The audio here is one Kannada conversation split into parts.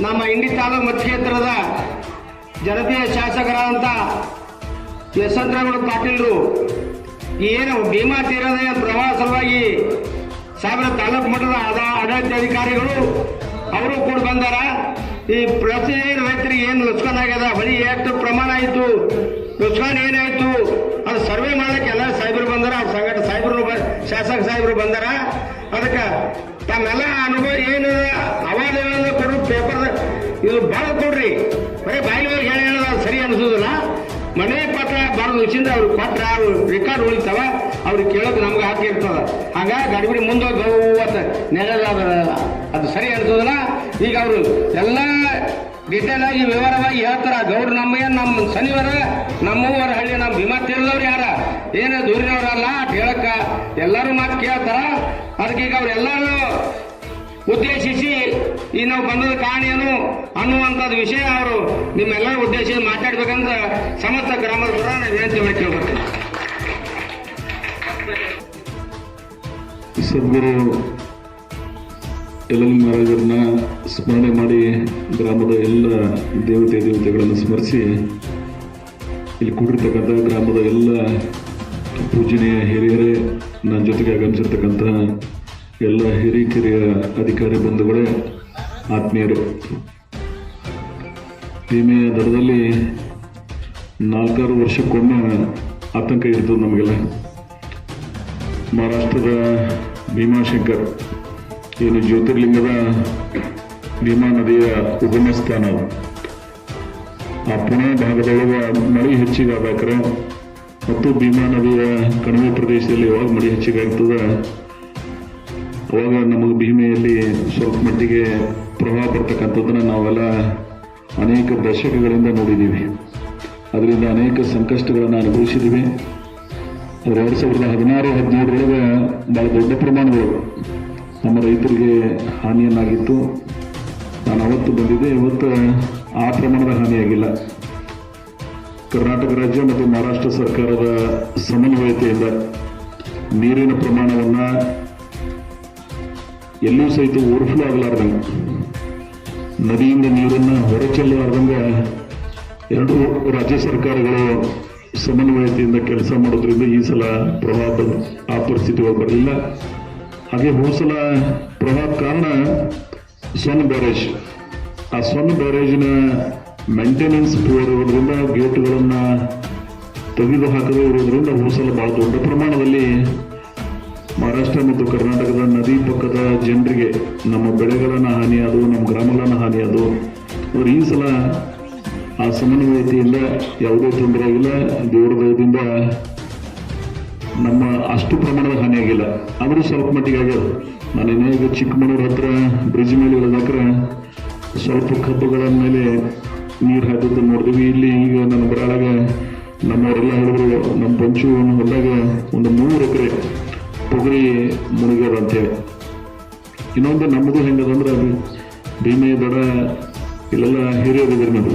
ನಮ್ಮ ಇಂಡಿ ತಾಲೂಕು ಮತಕ್ಷೇತ್ರದ ಜನತೆಯ ಶಾಸಕರಾದಂಥ ಯಶವಂತರಾವ್ ಪಾಟೀಲ್ರು ಏನು ಭೀಮಾ ತೀರದ ಪ್ರವಾಹ ಸಲುವಾಗಿ ಸಾಗರ ತಾಲೂಕು ಮಟ್ಟದ ಆಡಳಿತಾಧಿಕಾರಿಗಳು ಅವರು ಕೂಡ ಬಂದಾರ. ಈ ಪ್ರತಿ ರೈತರಿಗೆ ಏನು ನುಕ್ಸಾನ್ ಆಗ್ಯದ, ಬರೀ ಎಷ್ಟು ಪ್ರಮಾಣ ಆಯಿತು, ನುಕ್ಸಾನ್ ಏನಾಯ್ತು ಅದು ಸರ್ವೆ ಮಾಡಕ್ಕೆ ಎಲ್ಲ ಸಾಹೇಬರು ಬಂದಾರ. ಅವ್ರ ಸಂಘಟ ಸಾಹೇಬರು ಶಾಸಕ ಸಾಹೇಬರು ಬಂದಾರ. ಅದಕ್ಕೆ ತಮ್ಮೆಲ್ಲ ಅನುಭವ ಏನು ಅವಾರ್ಡ್ಗಳನ್ನು ಕೊಡು, ಪೇಪರ್ ಇದು ಭಾಳ ಕೊಡ್ರಿ. ಬರೀ ಬಾಯಿಗೆ ಹೇಳೋದು ಸರಿ ಅನಿಸೋದಿಲ್ಲ. ಮನೆ ಪತ್ರ ಭಾಳ ನುಚ್ಚಿಂದ ಅವ್ರಿಗೆ ಪತ್ರ ರೆಕಾರ್ಡ್ ಉಳಿತಾವ, ಅವ್ರಿಗೆ ಕೇಳೋದು ನಮ್ಗೆ ಹಾಕಿರ್ತದ. ಹಾಗಾಗಿ ಗಡಿಬಿಡಿ ಮುಂದೋಗಿ ಗೌವತ್ತ ನೆಲದ ಅದು ಸರಿ ಅನಿಸೋದಿಲ್ಲ. ಈಗ ಅವರು ಎಲ್ಲ ಡಿಟೇಲ್ ಆಗಿ ವಿವರವಾಗಿ ಹೇಳ್ತಾರ. ಗೌಡ್ರು ನಮ್ಮ ಶನಿವಾರ ನಮ್ಮೂವರ ಹಳ್ಳಿ ನಮ್ಮ ಭೀಮಾ ತೀರದವ್ರು ಯಾರ ಏನು ದೂರಿನವ್ರಲ್ಲ ಹೇಳಕ್ಕ ಎಲ್ಲರೂ ಮಾತು ಕೇಳ್ತಾರ. ಅದಕ್ಕೆ ಈಗ ಅವ್ರೆಲ್ಲರೂ ಉದ್ದೇಶಿಸಿ ಈ ನಾವು ಬಂದದ ಕಾರಣ ಏನು ಅನ್ನುವಂಥದ್ದು ವಿಷಯ ಅವರು ನಿಮ್ಮೆಲ್ಲರೂ ಉದ್ದೇಶಿಸಿ ಮಾತಾಡ್ಬೇಕಂತ ಸಮಸ್ತ ಗ್ರಾಮದ ಪರ ವಿನಂತಿ ಮಾಡಿ ಕೇಳ್ಬೇಕು. ಸದ್ಗುರು ಯಲ್ಲಮ್ಮ ಮಹಾರಾಜರನ್ನ ಸ್ಮರಣೆ ಮಾಡಿ ಗ್ರಾಮದ ಎಲ್ಲ ದೇವತೆಗಳನ್ನು ಸ್ಮರಿಸಿ ಇಲ್ಲಿ ಕೂಡಿರ್ತಕ್ಕಂಥ ಗ್ರಾಮದ ಎಲ್ಲ ಪೂಜನೀಯ ಹಿರಿಯರೇ, ನನ್ನ ಜೊತೆಗೆ ಆಗಮಿಸಿರ್ತಕ್ಕಂಥ ಎಲ್ಲ ಹಿರಿಯ ಅಧಿಕಾರಿ ಬಂಧುಗಳೇ, ಆತ್ಮೀಯರು, ವಿಮೆಯ ದರದಲ್ಲಿ 4-6 ವರ್ಷಕ್ಕೊಮ್ಮೆ ಆತಂಕ ಇರ್ತದೆ ನಮಗೆಲ್ಲ. ಮಹಾರಾಷ್ಟ್ರದ ಭೀಮಾಶಂಕರ್ ಏನು ಜ್ಯೋತಿರ್ಲಿಂಗದ ಭೀಮಾ ನದಿಯ ಉಗಮ ಸ್ಥಾನ, ಆ ಪುಣೆ ಭಾಗದೊಳಗೆ ಮಳೆ ಹೆಚ್ಚಿಗಾಗಬೇಕ್ರೆ ಮತ್ತು ಭೀಮಾ ನದಿಯ ಕಣಿವೆ ಪ್ರದೇಶದಲ್ಲಿ ಯಾವಾಗ ಮಳೆ ಹೆಚ್ಚಿಗಾಗ್ತದೆ ಅವಾಗ ನಮಗೆ ಭೀಮೆಯಲ್ಲಿ ಸ್ವಲ್ಪ ಮಟ್ಟಿಗೆ ಪ್ರವಾಹ ಬರ್ತಕ್ಕಂಥದ್ದನ್ನು ನಾವೆಲ್ಲ ಅನೇಕ ದಶಕಗಳಿಂದ ನೋಡಿದ್ದೀವಿ. ಅದರಿಂದ ಅನೇಕ ಸಂಕಷ್ಟಗಳನ್ನು ಅನುಭವಿಸಿದ್ದೀವಿ. 2016-17 ಭಾಳ ದೊಡ್ಡ ಪ್ರಮಾಣಗಳು ನಮ್ಮ ರೈತರಿಗೆ ಹಾನಿಯನ್ನಾಗಿತ್ತು. ನಾನು ಅವತ್ತು ಬಂದಿದ್ದೆ, ಇವತ್ತು ಆ ಪ್ರಮಾಣದ ಹಾನಿಯಾಗಿಲ್ಲ. ಕರ್ನಾಟಕ ರಾಜ್ಯ ಮತ್ತು ಮಹಾರಾಷ್ಟ್ರ ಸರ್ಕಾರದ ಸಮನ್ವಯತೆಯಿಂದ ನೀರಿನ ಪ್ರಮಾಣವನ್ನು ಎಲ್ಲೂ ಸಹಿತ ಓವರ್ಫ್ಲೋ ಆಗಲಾರ್ದಂಗೆ, ನದಿಯಿಂದ ನೀರನ್ನು ಹೊರಚೆಲ್ಲಲಾರ್ದಂಗೆ 2 ರಾಜ್ಯ ಸರ್ಕಾರಗಳು ಸಮನ್ವಯತೆಯಿಂದ ಕೆಲಸ ಮಾಡೋದ್ರಿಂದ ಈ ಸಲ ಪ್ರವಾಹ ಆ ಪರಿಸ್ಥಿತಿ ಬರಲಿಲ್ಲ. ಹಾಗೆ ಹೋಸಲ ಪ್ರವಾಹ ಕಾರಣ ಸೊನ್ನ ಬ್ಯಾರೇಜ್, ಆ ಸೊನ್ನ ಬ್ಯಾರೇಜಿನ ಮೇಂಟೆನೆನ್ಸ್ ಪೂರ್ ಇರೋದ್ರಿಂದ, ಗೇಟ್ಗಳನ್ನು ತೆಗೆದು ಹಾಕದೇ ಇರೋದ್ರಿಂದ ಹೋಸಲ ಭಾಳ ದೊಡ್ಡ ಪ್ರಮಾಣದಲ್ಲಿ ಮಹಾರಾಷ್ಟ್ರ ಮತ್ತು ಕರ್ನಾಟಕದ ನದಿ ಪಕ್ಕದ ಜನರಿಗೆ ನಮ್ಮ ಬೆಳೆಗಳನ್ನು ಹಾನಿಯಾದವು, ನಮ್ಮ ಗ್ರಾಮಗಳನ್ನು ಹಾನಿಯಾದವು. ಆದರೆ ಈ ಸಲ ಆ ಸಮನ್ವಯತೆಯಿಂದ ಯಾವುದೇ ತೊಂದರೆ ಆಗಿಲ್ಲ. ದೇವರ ದಯದಿಂದ ನಮ್ಮ ಅಷ್ಟು ಪ್ರಮಾಣದ ಹಾನಿಯಾಗಿಲ್ಲ. ಆದರೂ ಸ್ವಲ್ಪ ಮಟ್ಟಿಗೆ ಆಗ್ಯದ. ನಾನೇನೇ ಈಗ ಚಿಕ್ಕಮಗಳೂರು ಹತ್ರ ಬ್ರಿಡ್ಜ್ ಮೇಲೆ ಇಳಿದಾಕ್ರೆ ಸ್ವಲ್ಪ ಕಬ್ಬುಗಳ ಮೇಲೆ ನೀರು ಹಾಕಿದ್ದು ನೋಡಿದ್ವಿ. ಇಲ್ಲಿ ಈಗ ನನ್ನ ಬರಾಳಾಗ ನಮ್ಮವರೆಲ್ಲ ಹೇಳಿದ್ರು, ನಮ್ಮ ಪಂಚು ಹೊಲದಾಗ ಒಂದು 3 ಎಕರೆ ತೊಗರಿ ಮುಳುಗ್ಯದ ಅಂತೇಳಿ. ಇನ್ನೊಂದು ನಮ್ಮದು ಹೆಂಗದಂದ್ರೆ ಅದು ಭೀಮೆ ದಡ ಇಲ್ಲೆಲ್ಲ ಹಿರಿಯರಿದ್ರು. ನಾವು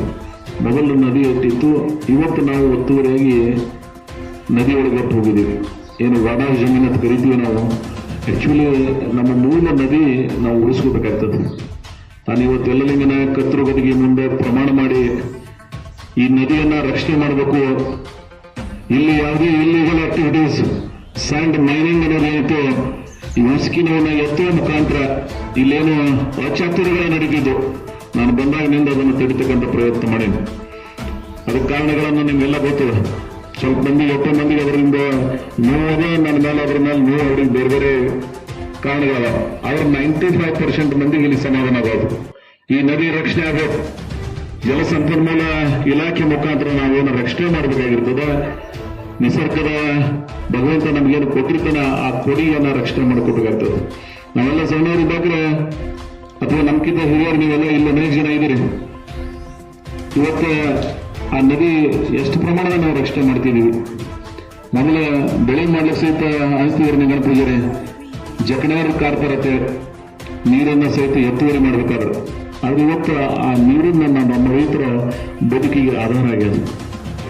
ಮೊದಲು ನದಿ ಎತ್ತಿತ್ತು, ಇವತ್ತು ನಾವು ಒತ್ತುವರಿಯಾಗಿ ನದಿ ಒಳಗೆ ಹೋಗಿದ್ದೀವಿ. ಏನು ವಾಡಾ ಜಮೀನು ಅಂತ ಕರಿತೀವಿ ನಾವು. ಆ್ಯಕ್ಚುಲಿ ನಮ್ಮ ಮೂಲ ನದಿ ನಾವು ಉಳಿಸ್ಕೋಬೇಕಾಗ್ತದೆ. ನಾನು ಇವತ್ತು ಯಲ್ಲಲಿಂಗನ ಕತ್ತರು ಗದಿಗೆ ಮುಂದೆ ಪ್ರಮಾಣ ಮಾಡಿ ಈ ನದಿಯನ್ನು ರಕ್ಷಣೆ ಮಾಡಬೇಕು. ಇಲ್ಲಿ ಯಾವುದೇ ಇಲ್ಲಿಗಲ್ ಆಕ್ಟಿವಿಟೀಸ್, ಸ್ಯಾಂಡ್ ಮೈನಿಂಗ್ ಅನ್ನೋದೇನೈತೆ, ಈ ಉಸ್ಕಿನವನ್ನ ಎತ್ತುವ ಮುಖಾಂತರ ಇಲ್ಲೇನು ಅಚಾತುರ್ಯಗಳು ನಡೀತಿದ್ದು, ನಾನು ಬಂದಾಗಿನಿಂದ ಅದನ್ನು ತಡಿತಕ್ಕಂಥ ಪ್ರಯತ್ನ ಮಾಡೀನಿ. ಅದಕ್ಕೆ ಕಾರಣಗಳನ್ನು ನಿಮಗೆಲ್ಲ ಗೊತ್ತಿದೆ. ಸ್ವಲ್ಪ ಮಂದಿಗೆ, 8 ಮಂದಿಗೆ ಅದರಿಂದ ನೋವು, ನನ್ನ ಮೇಲೆ ಅದರ ಮೇಲೆ ನೋವು, ಅವ್ರಿಗೆ ಬೇರೆ ಬೇರೆ ಕಾರಣಗಳ. ಆದ್ರೆ 95% ಮಂದಿಗೆ ಇಲ್ಲಿ ಸಮಾಧಾನ ಆಗೋದು. ಈ ನದಿ ರಕ್ಷಣೆ ಆಗೋದು ಜಲಸಂಪನ್ಮೂಲ ಇಲಾಖೆ ಮುಖಾಂತರ ನಾವೇನು ರಕ್ಷಣೆ ಮಾಡಬೇಕಾಗಿರ್ತದೆ. ನಿಸರ್ಗದ ಭಗವಂತ ನಮಗೇನು ಕೊಟ್ಟಿರ್ತಾನೆ ಆ ಕೊಡಿಯನ್ನು ರಕ್ಷಣೆ ಮಾಡಿಕೊಡ್ಬೇಕಾಗ್ತದೆ. ನಾವೆಲ್ಲ ಸಣ್ಣವರಿದ್ದಾಗ್ರೆ ಅಥವಾ ನಮ್ಗಿಂತ ಹಿರಿಯರು ನೀವೆಲ್ಲ ಇಲ್ಲಿ ಅನೇಕ ಜನ ಇದ್ದೀರಿ. ಇವತ್ತು ಆ ನದಿ ಎಷ್ಟು ಪ್ರಮಾಣದ ನಾವು ರಕ್ಷಣೆ ಮಾಡ್ತಿದ್ದೀವಿ. ಮೊದಲ ಬೆಳೆ ಮಾಡ್ಲಿಕ್ಕೆ ಸಹಿತ ಅನಿಸ್ತಿದ್ರು ನಿಂಗನ ಪೂಜಾರಿ, ಜಕಣ್ಯಾರ ಕಾರ್ಪರತೆ ನೀರನ್ನು ಸಹಿತ ಎತ್ತುವರಿ ಮಾಡ್ಬೇಕಾದ್ರೆ. ಆದ್ರೆ ಇವತ್ತು ಆ ನೀರನ್ನ ನಮ್ಮ ರೈತರ ಬದುಕಿಗೆ ಆಧಾರ ಆಗ್ಯದ.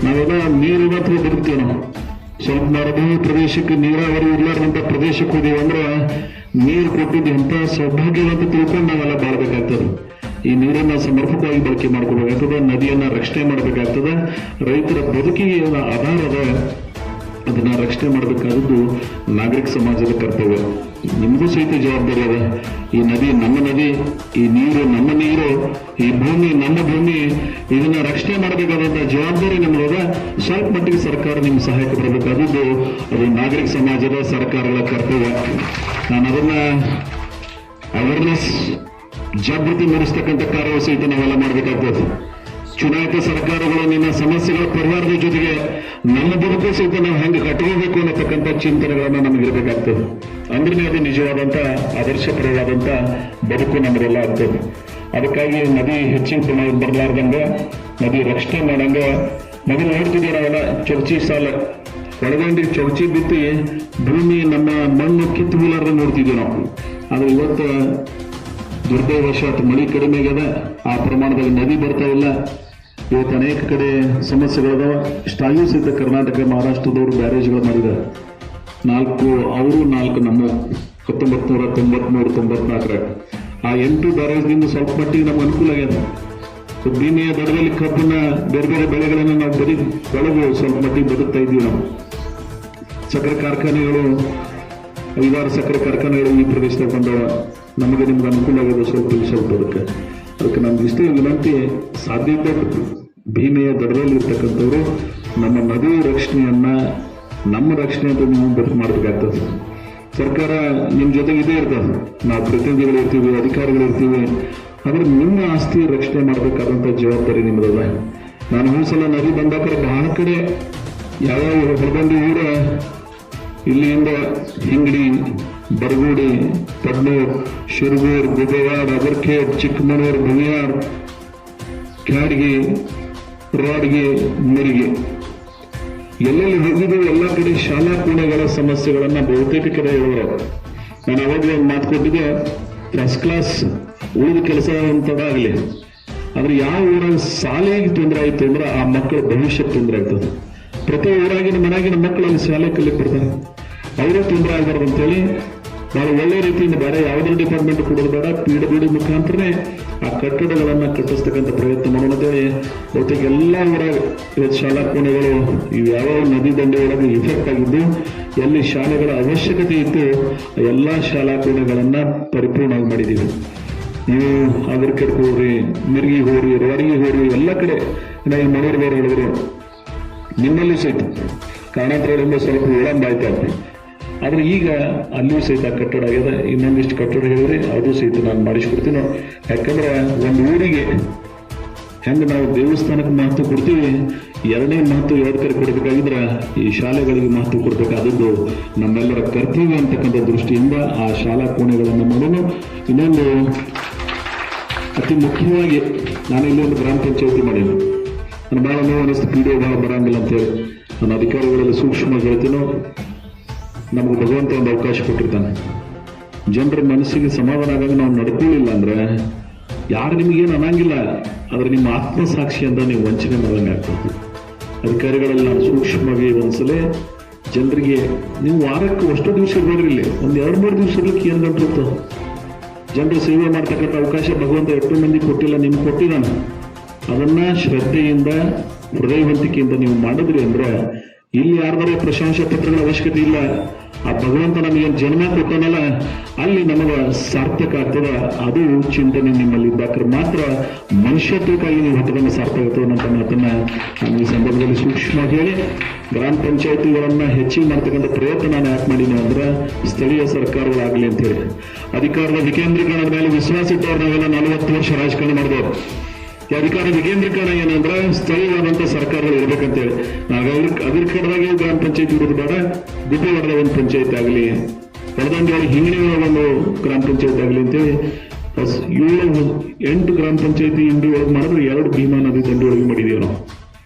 ನಾವೆಲ್ಲ ನೀರು ಇವತ್ತು ಬದುಕ್ತೀವಿ. ನಾವು ಸ್ವಲ್ಪ ಮರಭೂ ಪ್ರದೇಶಕ್ಕೆ, ನೀರಾವರಿ ಇರ್ಲಾರ್ದಂಥ ಪ್ರದೇಶಕ್ಕೆ ಹೋದೀವಿ ಅಂದ್ರೆ ನೀರು ಕೊಟ್ಟಿದ್ದು ಎಂಥ ಸೌಭಾಗ್ಯವಂತ ತಿಳ್ಕೊಂಡು ನಾವೆಲ್ಲ ಬಾಳ್ಬೇಕಾಗ್ತದೆ. ಈ ನೀರನ್ನ ಸಮರ್ಪಕವಾಗಿ ಬಳಕೆ ಮಾಡ್ಕೋಬೇಕಾಗ್ತದೆ, ನದಿಯನ್ನ ರಕ್ಷಣೆ ಮಾಡಬೇಕಾಗ್ತದೆ. ರೈತರ ಬದುಕಿಗೆ ಆಧಾರದ ಅದನ್ನ ರಕ್ಷಣೆ ಮಾಡಬೇಕಾದದ್ದು ನಾಗರಿಕ ಸಮಾಜದ ಕರ್ತವ್ಯ. ನಿಮಗೂ ಸಹಿತ ಜವಾಬ್ದಾರಿ ಅದ. ಈ ನದಿ ನಮ್ಮ ನದಿ, ಈ ನೀರು ನಮ್ಮ ನೀರು, ಈ ಭೂಮಿ ನಮ್ಮ ಭೂಮಿ, ಇದನ್ನ ರಕ್ಷಣೆ ಮಾಡಬೇಕಾದಂತ ಜವಾಬ್ದಾರಿ ನಮ್ಮದ. ಸ್ವಲ್ಪ ಮಟ್ಟಿಗೆ ಸರ್ಕಾರ ನಿಮ್ಮ ಸಹಾಯಕ್ಕೆ ಬರಬೇಕಾದದ್ದು ಅದು ನಾಗರಿಕ ಸಮಾಜದ ಸರ್ಕಾರಗಳ ಕರ್ತವ್ಯ. ನಾನು ಅದನ್ನ ಅವೇರ್ನೆಸ್ ಜಾಗೃತಿ ಮೂಡಿಸ್ತಕ್ಕಂಥ ಕಾರ್ಯ ಸಹಿತ ನಾವೆಲ್ಲ ಮಾಡಬೇಕಾಗ್ತದೆ. ಚುನಾಯಿತ ಸರ್ಕಾರಗಳು ನಿನ್ನ ಸಮಸ್ಯೆಗಳ ಪರಿಹಾರದ ಜೊತೆಗೆ ನಮ್ಮ ಬದುಕು ಸಹಿತ ನಾವು ಹೆಂಗೆ ಕಟ್ಕೋಬೇಕು ಅನ್ನತಕ್ಕಂಥ ಚಿಂತನೆಗಳನ್ನ ನಮಗಿರಬೇಕಾಗ್ತದೆ. ಅಂದ್ರೆ ಅದು ನಿಜವಾದಂತ ಆದರ್ಶಪ್ರಾಯವಾದಂತ ಬದುಕು ನಮಗೆಲ್ಲ ಆಗ್ತದೆ. ಅದಕ್ಕಾಗಿ ನದಿ ಹೆಚ್ಚಿನ ಪ್ರಮಾಣ ಬರಲಾರ್ದಂಗ, ನದಿ ರಕ್ಷಣೆ ಮಾಡಂಗ, ನದಿ ನೋಡ್ತಿದ್ದೀವಿ ನಾವೆಲ್ಲ ಚೌಚಿ ಸಾಲ ಒಳಗಂಡಿ ಚೌಚಿ ಬಿತ್ತಿ ಭೂಮಿ ನಮ್ಮ ಮಣ್ಣು ಕಿತ್ತು ಬೀಲಾರ್ದ ನೋಡ್ತಿದ್ದೀವಿ ನಾವು. ಆದ್ರೆ ಇವತ್ತು ದುರ್ದೈವಶಾತ್ ಮಳೆ ಕಡಿಮೆ ಆಗ್ಯದ, ಆ ಪ್ರಮಾಣದಲ್ಲಿ ನದಿ ಬರ್ತಾ ಇಲ್ಲ. ಇವತ್ತು ಅನೇಕ ಕಡೆ ಸಮಸ್ಯೆಗಳದಾವ. ಇಷ್ಟಾಗಿಯೂ ಸಹಿತ ಕರ್ನಾಟಕ ಮಹಾರಾಷ್ಟ್ರದವರು ಬ್ಯಾರೇಜ್ಗಳು ಮಾಡಿದ್ದಾರೆ. 4 ಅವರು 4 ನಮ್ಮ 1993-94 ಆ 8 ಬ್ಯಾರೇಜ್ದಿಂದ ಸ್ವಲ್ಪ ಮಟ್ಟಿಗೆ ನಮ್ಗೆ ಅನುಕೂಲ ಆಗ್ಯದ. ಭೀಮೆಯ ದಡದಲ್ಲಿ ಕಬ್ಬನ್ನ ಬೇರೆ ಬೇರೆ ಬೆಳೆಗಳನ್ನ ನಾವು ಬೆಳೆದು ಸ್ವಲ್ಪ ಮಟ್ಟಿಗೆ ಬದುಕ್ತಾ ಇದ್ದೀವಿ. ನಾವು ಸಕ್ಕರೆ ಕಾರ್ಖಾನೆಗಳು 5-6 ಸಕ್ಕರೆ ಕಾರ್ಖಾನೆಗಳು ಈ ಪ್ರದೇಶದಾಗ ಬಂದವ. ನಮಗೆ ನಿಮ್ಗೆ ಅನುಕೂಲ ಆಗೋದು ಸ್ವಲ್ಪ ಅದಕ್ಕೆ ನಮ್ಗೆ ಇಷ್ಟ ವಿನಂತಿ, ಸಾಧ್ಯತೆ ಭೀಮೆಯ ದಡದಲ್ಲಿ ಇರ್ತಕ್ಕಂಥವ್ರು ನಮ್ಮ ನದಿ ರಕ್ಷಣೆಯನ್ನ, ನಮ್ಮ ರಕ್ಷಣೆ ಅಂತ ನೀವು ಬದುಕು ಮಾಡಬೇಕಾಗ್ತದೆ. ಸರ್ಕಾರ ನಿಮ್ಮ ಜೊತೆಗೆ ಇದೇ ಇರ್ತದೆ. ನಾವು ಪ್ರತಿನಿಧಿಗಳು ಇರ್ತೀವಿ, ಅಧಿಕಾರಿಗಳು ಇರ್ತೀವಿ. ಆದ್ರೆ ನಿಮ್ಮ ಆಸ್ತಿ ರಕ್ಷಣೆ ಮಾಡಬೇಕಾದಂತ ಜವಾಬ್ದಾರಿ ನಿಮ್ಮದಲ್ಲ. ನಾನು ಒಂದ್ಸಲ ನದಿ ಬಂದಾಕರೆ ಬಹಳ ಕಡೆ ಯಾವ್ಯಾವ ಹೊರಬಂದು ಊರ ಇಲ್ಲಿಂದ ಹಿಂಗಡಿ, ಬರಗೂಡಿ, ಪಡ್ನೂರ್, ಶಿರಗೂರ್, ಗುಬ್ಬವಾಡ್, ಅಗರ್ಖೇಡ್, ಚಿಕ್ಕಮಗಳೂರು, ಭುವಿಯಾರ್, ಕ್ಯಾಡ್ಗಿ, ರಾಡ್ಗಿ, ಮಿರಿಗೆ ಎಲ್ಲೆಲ್ಲಿ ಹೋಗಿದ್ದೀವಿ ಎಲ್ಲ ಕಡೆ ಶಾಲಾ ಕೋಣೆಗಳ ಸಮಸ್ಯೆಗಳನ್ನ ಬಹುತೇಕ ಕಡೆ ಹೇಳೋರು. ನಾನು ಅವಾಗ ಮಾತು ಕೊಟ್ಟಿದ್ದೆ, ಫಸ್ಟ್ ಕ್ಲಾಸ್ ಉಳಿದ ಕೆಲಸ ಅಂತದಾಗಲಿ, ಆದ್ರೆ ಯಾವ ಊರಾಗ ಶಾಲೆಗೆ ತೊಂದರೆ ಆಯ್ತು ಅಂದ್ರೆ ಆ ಮಕ್ಕಳ ಭವಿಷ್ಯಕ್ಕೆ ತೊಂದರೆ ಆಗ್ತದೆ. ಪ್ರತಿ ಊರಾಗಿನ ಮನೆಯಾಗಿನ ಮಕ್ಕಳು ಅಲ್ಲಿ ಶಾಲೆ ಕಲಿಯಕ್ಕೆ ಬರ್ತಾರೆ. ಅವರೇ ತೊಂದರೆ ಆಗಬಾರ್ದು ಅಂತೇಳಿ ಬಹಳ ಒಳ್ಳೆ ರೀತಿಯಿಂದ ಬೇರೆ ಯಾವುದೇ ಡಿಪಾರ್ಟ್ಮೆಂಟ್ ಕೊಡೋದು ಬೇಡ, PWD ಮುಖಾಂತರನೇ ಆ ಕಟ್ಟಡಗಳನ್ನ ಕಟ್ಟಿಸ್ತಕ್ಕಂಥ ಪ್ರಯತ್ನ ಮಾಡೋಣ ಅಂತೇಳಿ ಬಹುತೇಕ ಎಲ್ಲ ಊರಾಗ ಇವತ್ತು ಶಾಲಾ ಕೋಣೆಗಳು ಯಾವ ನದಿ ದಂಡೆ ಒಳಗೆ ಇಫೆಕ್ಟ್ ಆಗಿದ್ದು, ಎಲ್ಲಿ ಶಾಲೆಗಳ ಅವಶ್ಯಕತೆ ಇತ್ತು ಎಲ್ಲ ಶಾಲಾ ಕೋಣೆಗಳನ್ನ ಪರಿಪೂರ್ಣವಾಗಿ ಮಾಡಿದ್ದೀವಿ. ನೀವು ಅಗರ್ಕೆರೆಗೆ ಹೋಗ್ರಿ, ಮಿರ್ಗಿಗೆ ಹೋಗ್ರಿ, ರಾಡಿಗೆ ಹೋಗ್ರಿ, ಎಲ್ಲ ಕಡೆ ನಾವು ಮನೆಯವರು ಬೇರೆ ಹೇಳಿದ್ರು. ನಿಮ್ಮಲ್ಲಿ ಸಹಿತ ಕಾರಣಾಂತರಗಳಿಂದ ಸ್ವಲ್ಪ ವಿಳಂಬ ಆಯ್ತು. ಆದ್ರೆ ಈಗ ಅಲ್ಲಿಯೂ ಸಹಿತ ಕಟ್ಟಡ ಆಗ್ಯದ. ಇನ್ನೊಂದಿಷ್ಟು ಕಟ್ಟಡ ಹೇಳಿದ್ರೆ ಅದು ಸಹಿತ ನಾನು ಮಾಡಿಸ್ಕೊಡ್ತೀನಿ. ಯಾಕಂದ್ರೆ ಒಂದು ಊರಿಗೆ ಹೆಂಗೆ ನಾವು ದೇವಸ್ಥಾನಕ್ಕೆ ಮಹತ್ವ ಕೊಡ್ತೀವಿ, ಎರಡನೇ ಮಹತ್ವ ಎರಡು ಕಡೆ ಕೊಡಬೇಕಾಗಿದ್ರೆ ಈ ಶಾಲೆಗಳಿಗೆ ಮಹತ್ವ ಕೊಡಬೇಕಾದದ್ದು ನಮ್ಮೆಲ್ಲರ ಕರ್ತವ್ಯ ಅಂತಕ್ಕಂಥ ದೃಷ್ಟಿಯಿಂದ ಆ ಶಾಲಾ ಕೋಣೆಗಳನ್ನು ಮಾಡೋಣ. ಇನ್ನೊಂದು ಅತಿ ಮುಖ್ಯವಾಗಿ ನಾನು ಇಲ್ಲಿ ಒಂದು ಗ್ರಾಮ ಪಂಚಾಯತಿ ಮಾಡೀನಿ. ನಾನು ಭಾಳ ನೋವು ಅನ್ನಿಸ್ತು, PDO ಭಾಳ ಬರಂಗಿಲ್ಲ ಅಂತೇಳಿ. ನಾನು ಅಧಿಕಾರಿಗಳೆಲ್ಲ ಸೂಕ್ಷ್ಮವಾಗಿ ಹೇಳ್ತೀನೋ, ನಮಗೆ ಭಗವಂತ ಒಂದು ಅವಕಾಶ ಕೊಟ್ಟಿರ್ತಾನೆ. ಜನರ ಮನಸ್ಸಿಗೆ ಸಮಾಧಾನ ಆಗಾಗ ನಾವು ನಡ್ಕೊಳ್ಳಿಲ್ಲ ಅಂದ್ರೆ ಯಾರು ನಿಮಗೇನು ಅನ್ನಂಗಿಲ್ಲ, ಆದ್ರೆ ನಿಮ್ಮ ಆತ್ಮಸಾಕ್ಷಿ ಅಂತ ನೀವು ವಂಚನೆ ಮಾಡೋಂಗೆ ಆಗ್ತದೆ. ಅಧಿಕಾರಿಗಳೆಲ್ಲ ನಾನು ಸೂಕ್ಷ್ಮವಾಗಿ ಒಂದ್ಸಲ ಜನರಿಗೆ ನೀವು ವಾರಕ್ಕೆ ಅಷ್ಟು ದಿವಸ ಇರ್ಬೇಡ್ರಿ, ಇಲ್ಲಿ ಒಂದು 2-3 ದಿವಸ ಇರ್ಲಿಕ್ಕೆ ಏನು ಗಂಟು ಜನರು ಸೇವೆ ಮಾಡ್ತಕ್ಕಂಥ ಅವಕಾಶ ಭಗವಂತ 8 ಮಂದಿ ಕೊಟ್ಟಿಲ್ಲ, ನಿಮ್ಗೆ ಕೊಟ್ಟಿದ್ದಾನೆ. ಅದನ್ನ ಶ್ರದ್ಧೆಯಿಂದ, ಹೃದಯವಂತಿಕೆಯಿಂದ ನೀವು ಮಾಡಿದ್ರಿ ಅಂದ್ರೆ ಇಲ್ಲಿ ಯಾರ್ದಾರ ಪ್ರಶಂಸಾ ಪತ್ರಗಳ ಅವಶ್ಯಕತೆ ಇಲ್ಲ. ಆ ಭಗವಂತ ನಮಗೇನು ಜನ್ಮ ಕೊಟ್ಟನಲ್ಲ, ಅಲ್ಲಿ ನಮಗ ಸಾರ್ಥಕ ಆಗ್ತದ. ಅದು ಚಿಂತನೆ ನಿಮ್ಮಲ್ಲಿ ಇದ್ದಾಕ್ರೆ ಮಾತ್ರ ಮನುಷ್ಯತ್ವಕ್ಕಾಗಿ ನೀವು ಹುಟ್ಟದನ್ನು ಸಾರ್ಥಕ ಆಗ್ತದೆ ಅನ್ನೋ ಮಾತನ್ನ ನಾನು ಈ ಸಂದರ್ಭದಲ್ಲಿ ಸೂಕ್ಷ್ಮವಾಗಿ ಹೇಳಿ, ಗ್ರಾಮ ಪಂಚಾಯತಿಗಳನ್ನ ಹೆಚ್ಚಿಗೆ ಮಾಡ್ತಕ್ಕಂಥ ಪ್ರಯತ್ನ ನಾನು ಯಾಕೆ ಮಾಡೀನಿ ಅಂದ್ರೆ ಸ್ಥಳೀಯ ಸರ್ಕಾರಗಳಾಗಲಿ ಅಂತೇಳಿ. ಅಧಿಕಾರದ ವಿಕೇಂದ್ರೀಕರಣದ ಮೇಲೆ ವಿಶ್ವಾಸ ಇಟ್ಟವ್ರು ನಾವೆಲ್ಲ 40 ವರ್ಷ ರಾಜಕಾರಣ ಮಾಡಿದವರು. ಈ ಅಧಿಕಾರ ವಿಕೇಂದ್ರೀಕರಣ ಏನಂದ್ರೆ ಸ್ಥಳೀಯವಾದಂಥ ಸರ್ಕಾರಗಳು ಇರ್ಬೇಕಂತೇಳಿ. ನಾವು ಅಗ್ರಿಕೇಡ್ದಾಗೆ ಗ್ರಾಮ ಪಂಚಾಯತಿ ಇರೋದು ಬೇಡ, ಗುಬ್ಬವಾಡದ ಒಂದು ಪಂಚಾಯತ್ ಆಗಲಿ, ಹೊರದಂಡಿ ಹಿಂಗಣಿ ಒಂದು ಗ್ರಾಮ ಪಂಚಾಯತ್ ಆಗಲಿ ಅಂತೇಳಿ 7-8 ಗ್ರಾಮ ಪಂಚಾಯತಿ ಇಂಡಿ ಒಳಗೆ ಮಾಡಿದ್ರೆ 2 ಭೀಮಾ ನದಿ ದಂಡಿ ಒಳಗೆ ಮಾಡಿದೀವಿ ನಾವು.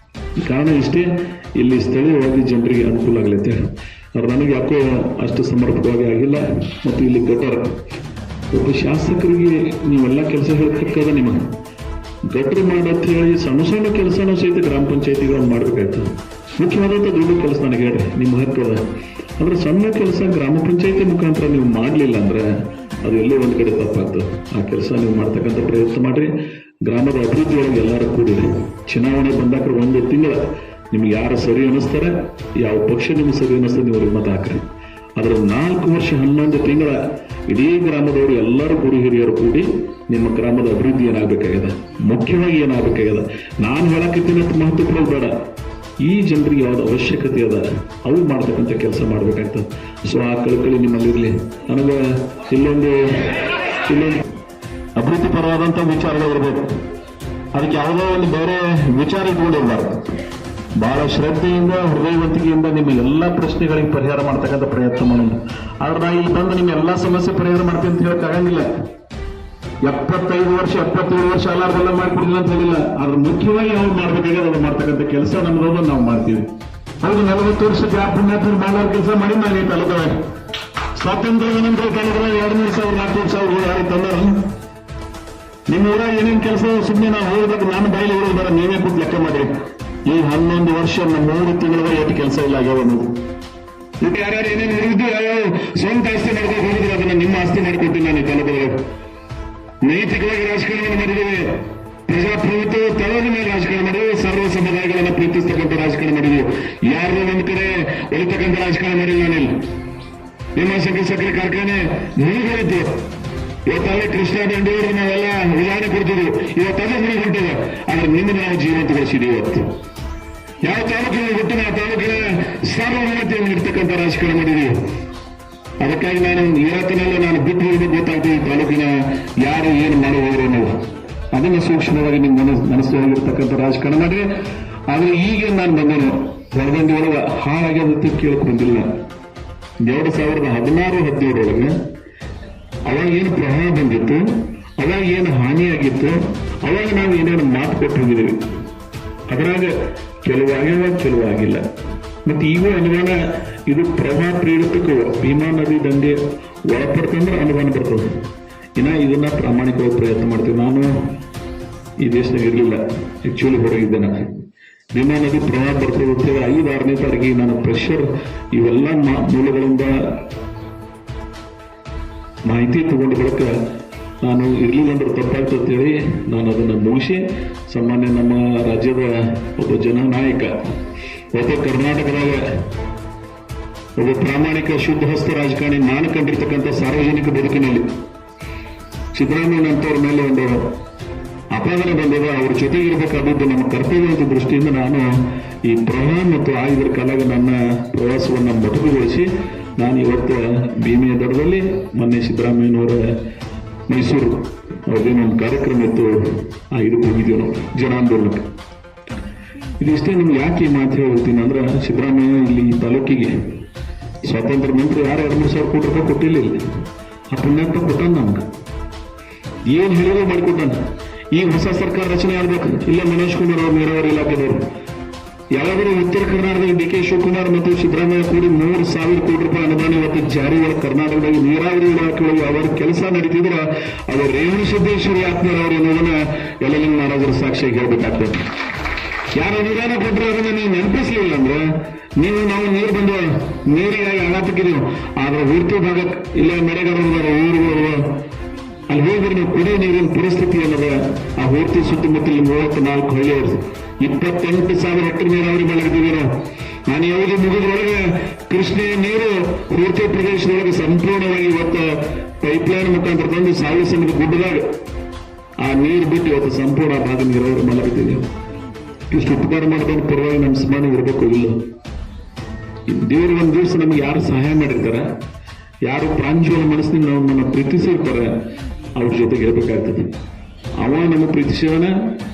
ಕಾರಣ ಇಷ್ಟೇ, ಇಲ್ಲಿ ಸ್ಥಳೀಯವಾಗಿ ಜನರಿಗೆ ಅನುಕೂಲ ಆಗಲಿ ಅಂತೇಳಿ. ಆದ್ರೆ ನನಗೆ ಯಾಕೋ ಅಷ್ಟು ಸಮರ್ಪಕವಾಗಿ ಆಗಿಲ್ಲ. ಮತ್ತು ಇಲ್ಲಿ ಗಟರ್ ಒಬ್ಬ ಶಾಸಕರಿಗೆ ನೀವೆಲ್ಲ ಕೆಲಸ ಹೇಳ್ತಕ್ಕದ ನಿಮಗೆ ಗಟ್ರು ಮಾಡಂತ ಹೇಳಿ ಸಣ್ಣ ಸಣ್ಣ ಕೆಲಸನೂ ಸಹಿತ ಗ್ರಾಮ ಪಂಚಾಯತಿಗಳನ್ನು ಮಾಡಬೇಕಾಯ್ತು. ಮುಖ್ಯವಾದಂಥ ದೊಡ್ಡ ಕೆಲಸ ನನಗೆ ಹೇಳ್ರಿ, ನಿಮ್ಮ ಮಹತ್ವದ ಅಂದ್ರೆ ಸಣ್ಣ ಕೆಲಸ ಗ್ರಾಮ ಪಂಚಾಯತಿ ಮುಖಾಂತರ ನೀವು ಮಾಡಲಿಲ್ಲ ಅಂದ್ರೆ ಅದು ಎಲ್ಲೋ ಒಂದು ಕಡೆ ತಪ್ಪಾಗ್ತದೆ. ಆ ಕೆಲಸ ನೀವು ಮಾಡ್ತಕ್ಕಂಥ ಪ್ರಯತ್ನ ಮಾಡ್ರಿ. ಗ್ರಾಮದ ಅಭಿವೃದ್ಧಿ ಒಳಗೆ ಎಲ್ಲರೂ ಕೂಡಿರಿ. ಚುನಾವಣೆ ಬಂದಾಗ 1 ತಿಂಗಳ ನಿಮ್ಗೆ ಯಾರು ಸರಿ ಅನ್ನಿಸ್ತಾರೆ, ಯಾವ ಪಕ್ಷ ನಿಮ್ಗೆ ಸರಿ ಅನ್ನಿಸ್ತದೆ, ನೀವು ಮತ ಹಾಕ್ರಿ. ಅದರ 4 ವರ್ಷ 11 ತಿಂಗಳ ಇಡೀ ಗ್ರಾಮದವರು ಎಲ್ಲರೂ ಗುರು ಹಿರಿಯರು ಕೂಡಿ ನಿಮ್ಮ ಗ್ರಾಮದ ಅಭಿವೃದ್ಧಿ ಏನಾಗಬೇಕಾಗ್ಯದ, ಮುಖ್ಯವಾಗಿ ಏನಾಗಬೇಕಾಗ್ಯದ, ನಾನು ಹೇಳಕ್ಕಿಂತ ಮಹತ್ವ ಕೊಡೋದು ಬೇಡ. ಈ ಜನರಿಗೆ ಯಾವ್ದು ಅವಶ್ಯಕತೆ ಅದ ಅವು ಮಾಡ್ತಕ್ಕಂಥ ಕೆಲಸ ಮಾಡ್ಬೇಕಾಗ್ತದೆ. ಸೊ ಆ ಕಳಕಳಿ ನಿಮ್ಮಲ್ಲಿರಲಿ. ನನಗೆ ಇಲ್ಲೊಂದು ಅಭಿವೃದ್ಧಿ ಪರವಾದಂಥ ವಿಚಾರಗಳಿರ್ಬೇಕು. ಅದಕ್ಕೆ ಯಾವುದೋ ಒಂದು ಬೇರೆ ವಿಚಾರ ಇಟ್ಕೊಂಡಿರ್ಬಾರ್ದು. ಬಹಳ ಶ್ರದ್ಧೆಯಿಂದ ಹೃದಯವಂತಿಕೆಯಿಂದ ನಿಮ್ಮ ಎಲ್ಲ ಪ್ರಶ್ನೆಗಳಿಗೆ ಪರಿಹಾರ ಮಾಡ್ತಕ್ಕಂಥ ಪ್ರಯತ್ನ ಮಾಡೋದು. ಆದ್ರೆ ನಾ ಇಲ್ಲಿ ಬಂದು ನಿಮ್ಮ ಎಲ್ಲ ಸಮಸ್ಯೆ ಪರಿಹಾರ ಮಾಡ್ತೀನಿ ಅಂತ ಹೇಳಕ್ಕಾಗಂಗಿಲ್ಲ. 75 ವರ್ಷ 77 ವರ್ಷ ಎಲ್ಲಾರ್ದೆಲ್ಲ ಮಾಡ್ಕೊಡಿಲ್ಲ ಅಂತ ಹೇಳಿಲ್ಲ. ಆದ್ರೆ ಮುಖ್ಯವಾಗಿ ಅವ್ರು ಮಾಡ್ಬೇಕಾದ್ರೆ ಅದು ಮಾಡ್ತಕ್ಕಂಥ ಕೆಲಸ ನಮ್ದು ನಾವು ಮಾಡ್ತೀವಿ. ಹೌದು, 40 ವರ್ಷ ಗ್ರಾಮ ಪಂಚಾಯತ್ ಮಾಡೋ ಕೆಲಸ ಮಾಡಿ ನಾನು ಈ ತಾಲೂಕದಾಗ ಸ್ವಾತಂತ್ರ್ಯದ ನಂತರ ತಾಲೂಕದಾಗ 2,000-4,000 ಯಾರು ತಂದಾರ. ನಿಮ್ಮ ಊರಾಗ ಏನೇನು ಕೆಲಸ ಸುಮ್ಮನೆ ನಾವು ಹೋಗೋದಾಗ ನಾನು ಬಾಯಿಲಿ ಹೋಗೋದು ಬೇಡ, ನೀವೇ ಕೂತ್ ಲೆಕ್ಕ ಮಾಡ್ರಿ. ಈ 11 ವರ್ಷ 3 ತಿಂಗಳ ಎಷ್ಟು ಕೆಲಸ ಇಲ್ಲ ಆಗ್ಯಾವ ಅನ್ನೋದು. ಇದು ಯಾರ್ಯಾರು ಏನೇನು ಹೇಳಿದ್ದು ಯಾವ ಸ್ವಂತ ಆಸ್ತಿ ಮಾಡ್ಕೊಂಡು ಹೋಗಿದ್ರೆ ಅದನ್ನ ನಿಮ್ಮ ಆಸ್ತಿ ಮಾಡಿಕೊಟ್ಟಿನಿ ನಾನು ಈ ತಾಲೂಕದಾಗ. ನೈತಿಕವಾಗಿ ರಾಜಕಾರಣ ಮಾಡಿದ್ದೇವೆ, ಪ್ರಜಾಪ್ರಭುತ್ವ ತಳದ ಮೇಲೆ ರಾಜಕಾರಣ ಮಾಡಿದ್ದೇವೆ, ಸರ್ವ ಸಮುದಾಯಗಳನ್ನು ಪ್ರೀತಿಸ್ತಕ್ಕಂಥ ರಾಜಕಾರಣ ಮಾಡಿದ್ದೇವೆ. ಯಾರು ಒಂದ್ ಕಡೆ ಒಲಿತಕ್ಕಂಥ ರಾಜಕಾರಣ ಮಾಡಿಲ್ಲ ನಾನಿಲ್ಲ. ನಿಮ್ಮ ಸಕ್ಕರೆ ಕಾರ್ಖಾನೆ ಮುಳುಗೋಯ್ತು. ಇವತ್ತಲ್ಲಿ ಕೃಷ್ಣ ದಂಡಿಯವರು ನಾವೆಲ್ಲ ಉದಾಹರಣೆ ಕೊಡ್ತಿದ್ವಿ, ಇವತ್ತಲ್ಲ ಮುಳುಗುಂಟಿದೆ. ಆದ್ರೆ ನಿನ್ನ ನಾವು ಜೀವಂತಗೊಳಿಸಿದ್ದೀವಿ. ಇವತ್ತು ಯಾವ ತಾಲೂಕಿನ ಹುಟ್ಟಿನ ಆ ತಾಲೂಕಿನ ಸಾರ್ವಭೌಮತೆಯನ್ನು ಇರ್ತಕ್ಕಂಥ ರಾಜಕಾರಣ ಮಾಡಿದ್ದೀವಿ. ಅದಕ್ಕಾಗಿ ನಾನು ಇವತ್ತಿನಲ್ಲೇ ನಾನು ಬಿಟ್ಟು ಹೋಗಿ ಗೊತ್ತಾಗ್ತೀವಿ ತಾಲೂಕಿನ ಯಾರು ಏನು ಮಾಡುವವರು ನಾವು ಅದನ್ನು ಸೂಕ್ಷ್ಮವಾಗಿ ನಿಮ್ಮ ಮನಸ್ಸೊಳಗಿರ್ತಕ್ಕಂಥ ರಾಜಕಾರಣ ಮಾಡಿ. ಆದ್ರೆ ಈಗ ನಾನು ಬಂದನು ಹೊರದಂಡಿ ಒಳಗೆ ಹಾಳಾಗ್ಯದಂತ ಕೇಳಕ್ ಬಂದಿಲ್ಲ. 2016-17 ಒಳಗೆ ಅವಾಗ ಏನು ಪ್ರವಾಹ ಬಂದಿತ್ತು, ಅವಾಗ ಏನು ಹಾನಿಯಾಗಿತ್ತು, ಅವಾಗ ನಾವು ಏನೇನು ಮಾತು ಕೊಟ್ಟು ಹೋಗಿದ್ದೀವಿ. ಅದರಾಗ ಕೆಲವಾಗ್ಯವ ಕೆಲವಾಗಿಲ್ಲ. ಮತ್ತೆ ಈಗ ಅನುದಾನ ಇದು ಪ್ರವಾಹ ಪ್ರೇರಿತಕ್ಕೂ ಭೀಮಾ ನದಿ ದಂಡೆ ಒಳಪಡ್ತಂದ್ರೆ ಅನುದಾನ ಬರ್ತದೆ. ಇನ್ನ ಇದನ್ನ ಪ್ರಾಮಾಣಿಕವಾಗಿ ಪ್ರಯತ್ನ ಮಾಡ್ತೀವಿ. ನಾನು ಈ ದೇಶದಾಗ ಇರಲಿಲ್ಲ, ಆಕ್ಚುಲಿ ಹೊರಗಿದ್ದೇನೆ. ಭೀಮಾ ನದಿ ಪ್ರವಾಹ ಬರ್ತದೆ ಅಂತ ಹೇಳಿ 5-6ನೇ ತಾರೀಕಿಗೆ ನಾನು ಪ್ರೆಷರ್ ಇವೆಲ್ಲ ಮೂಲಗಳಿಂದ ಮಾಹಿತಿ ತಗೊಂಡು ಬಳಿಕ ನಾನು ಇರ್ಲಿಲ್ಲ ಅಂದ್ರೆ ತಪ್ಪಾಗ್ತದೆ ಅಂತೇಳಿ ನಾನು ಅದನ್ನು ಮುಗಿಸಿ ಸಾಮಾನ್ಯ ನಮ್ಮ ರಾಜ್ಯದ ಒಬ್ಬ ಜನನಾಯಕ, ಒಬ್ಬ ಕರ್ನಾಟಕದಾಗ ಒಬ್ಬ ಪ್ರಾಮಾಣಿಕ ಶುದ್ಧ ಹಸ್ತ ರಾಜಕಾರಣಿ ನಾನು ಕಂಡಿರ್ತಕ್ಕಂಥ ಸಾರ್ವಜನಿಕ ಬದುಕಿನಲ್ಲಿ ಸಿದ್ದರಾಮಯ್ಯನಂತವ್ರ ಮೇಲೆ ಒಂದು ಅಪಾದನೆ ಬಂದಿದೆ. ಅವ್ರ ಜೊತೆಗೆ ಇರಬೇಕಾದದ್ದು ನಮ್ಮ ಕರ್ತವ್ಯ ಅಂತ ದೃಷ್ಟಿಯಿಂದ ನಾನು ಈ ಪ್ರವಾಹ ಮತ್ತು ಇದರ ಕಾಲಾಗ ನನ್ನ ಪ್ರವಾಸವನ್ನು ಮೊಟಕುಗೊಳಿಸಿ ನಾನು ಇವತ್ತು ಭೀಮೆಯ ದಡದಲ್ಲಿ ಮೊನ್ನೆ ಸಿದ್ದರಾಮಯ್ಯನವರ ಮೈಸೂರು ಅವ್ರದ್ದೇನೊಂದು ಕಾರ್ಯಕ್ರಮ ಇತ್ತು, ಇದಕ್ಕೆ ಹೋಗಿದ್ದೀವಿ ನಾವು ಜನಾಂದೋಲನಕ್ಕೆ. ಇದಿಷ್ಟೇ ನಿಮ್ಗೆ ಯಾಕೆ ಈ ಮಾತು ಹೇಳ್ತೀನಿ ಅಂದ್ರೆ, ಸಿದ್ದರಾಮಯ್ಯ ಇಲ್ಲಿ ಈ ತಾಲೂಕಿಗೆ ಸ್ವಾತಂತ್ರ್ಯ ನಂತರ ಯಾರು 2-3 ಸಾವಿರ ಕೋಟಿ ರೂಪಾಯಿ ಕೊಟ್ಟಿಲ್ಲ. ಇಲ್ಲಿ ಆ ಪುಣ್ಯಾತ್ಮ ಕೊಟ್ಟಾನ ನಮ್ಗೆ, ಏನು ಹೇಳಿರೋ ಮಾಡಿಕೊಟ್ಟಾನ. ಈಗ ಹೊಸ ಸರ್ಕಾರ ರಚನೆ ಆಗ್ಬೇಕು. ಇಲ್ಲ ಮನೋಜ್ ಕುಮಾರ್ ಅವರು ನೀರಾವರಿ ಇಲಾಖೆದವರು ಯಾವಾಗಲೂ ಉತ್ತರ ಕರ್ನಾಟಕದ ಡಿ ಕೆ ಶಿವಕುಮಾರ್ ಮತ್ತು ಸಿದ್ದರಾಮಯ್ಯ ಕೂಡಿ 3,000 ಕೋಟಿ ರೂಪಾಯಿ ಅನುದಾನ ಇವತ್ತು ಜಾರಿ ಒಳಗೆ ಕರ್ನಾಟಕದಲ್ಲಿ ನೀರಾವರಿ ಇಲಾಖೆ ಒಳಗೆ ಅವರ ಕೆಲಸ ನಡೀತಿದ್ರೆ ಅದು ರೇವಣ ಸಿದ್ದೇಶ್ವರಿ ಆತ್ಮರವರು ಅನ್ನೋದನ್ನ ಎಲ್ಲೆಲ್ಲ ಮಹಾರಾಜರ ಸಾಕ್ಷಿಯಾಗಿ ಹೇಳ್ಬೇಕಾಗ್ತದೆ. ಯಾರು ಅನುದಾನ ಕೊಟ್ಟರೆ ಅದನ್ನ ನೀವು ನೆನಪಿಸ್ಲಿಲ್ಲ ಅಂದ್ರೆ ನಾವು ನೀರು ಬಂದು ನೀರಿಗಾಗಿ ಆಘಾತಕ್ಕಿದೀವಿ. ಆದ್ರೆ ಊರ್ತಿ ಭಾಗಕ್ಕೆ ಇಲ್ಲ ಮಳೆಗಾರ ಊರುಗಳು ಅಲ್ಲಿ ಹೋದ್ರೆ ನೀವು ಕುಡಿಯೋ ನೀರಿನ ಪರಿಸ್ಥಿತಿ ಅನ್ನೋದ ಆ ಊರ್ತಿ ಸುತ್ತಮುತ್ತಲಿನ 34 ಹಳ್ಳಿಯವರು 28,000 ಹೆಕ್ಟರ್ ನೀರಾವರಿ ಮಾಡಿದ್ದೀವಿ ನಾವು. ನಾನು ಯಾವುದು ಮುಗಿದ್ರೊಳಗೆ ಕೃಷ್ಣ ನೀರು ಪೂರ್ತಿ ಪ್ರದೇಶದೊಳಗೆ ಸಂಪೂರ್ಣವಾಗಿ ಇವತ್ತು ಪೈಪ್ಲೈನ್ ಮುಖಾಂತರ ತಂದು ಸಾವಿರ ಸಮಯದ ಗುಡ್ಡದಾಗ ಆ ನೀರು ಬಿಟ್ಟು ಇವತ್ತು ಸಂಪೂರ್ಣ ಭಾಗ ನೀರಾವರಿ ಮಾಡಲಿದ್ದೀವಿ. ಇಷ್ಟು ಉಪಕಾರ ಮಾಡೋದನ್ನು ಪರವಾಗಿ ನಮ್ಮ ಸಮಾನ ಇರಬೇಕು. ಇಲ್ಲ ದೇವರು ಒಂದು ದಿವಸ ನಮ್ಗೆ ಯಾರು ಸಹಾಯ ಮಾಡಿರ್ತಾರೆ, ಯಾರು ಪ್ರಾಂಜಲ ಮನಸ್ಸಿನಿಂದ ನಮ್ಮನ್ನ ಪ್ರೀತಿಸಿರ್ತಾರೆ, ಅವ್ರ ಜೊತೆಗೆ ಇರಬೇಕಾಗ್ತದೆ. ಅವ ನಮ್ಮ ಪ್ರೀತಿಸಿದಾನ,